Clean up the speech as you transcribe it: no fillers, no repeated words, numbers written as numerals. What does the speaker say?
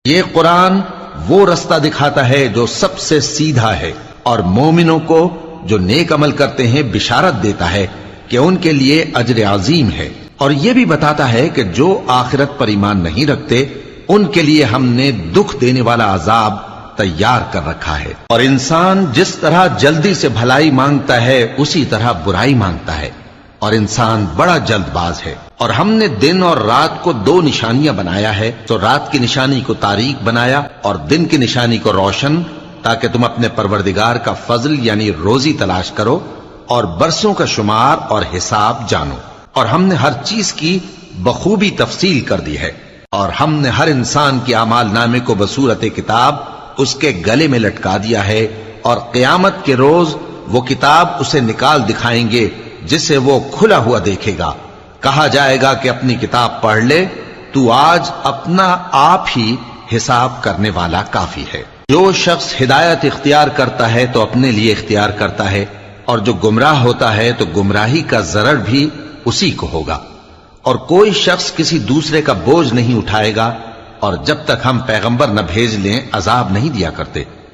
یہ قرآن وہ رستہ دکھاتا ہے جو سب سے سیدھا ہے، اور مومنوں کو جو نیک عمل کرتے ہیں بشارت دیتا ہے کہ ان کے لیے اجر عظیم ہے، اور یہ بھی بتاتا ہے کہ جو آخرت پر ایمان نہیں رکھتے ان کے لیے ہم نے دکھ دینے والا عذاب تیار کر رکھا ہے۔ اور انسان جس طرح جلدی سے بھلائی مانگتا ہے اسی طرح برائی مانگتا ہے، اور انسان بڑا جلد باز ہے۔ اور ہم نے دن اور رات کو دو نشانیاں بنایا ہے، تو رات کی نشانی کو تاریک بنایا اور دن کی نشانی کو روشن، تاکہ تم اپنے پروردگار کا فضل یعنی روزی تلاش کرو اور برسوں کا شمار اور حساب جانو۔ اور ہم نے ہر چیز کی بخوبی تفصیل کر دی ہے، اور ہم نے ہر انسان کے اعمال نامے کو بصورت کتاب اس کے گلے میں لٹکا دیا ہے، اور قیامت کے روز وہ کتاب اسے نکال دکھائیں گے جسے وہ کھلا ہوا دیکھے گا۔ کہا جائے گا کہ اپنی کتاب پڑھ لے، تو آج اپنا آپ ہی حساب کرنے والا کافی ہے۔ جو شخص ہدایت اختیار کرتا ہے تو اپنے لیے اختیار کرتا ہے، اور جو گمراہ ہوتا ہے تو گمراہی کا ضرر بھی اسی کو ہوگا۔ اور کوئی شخص کسی دوسرے کا بوجھ نہیں اٹھائے گا، اور جب تک ہم پیغمبر نہ بھیج لیں عذاب نہیں دیا کرتے۔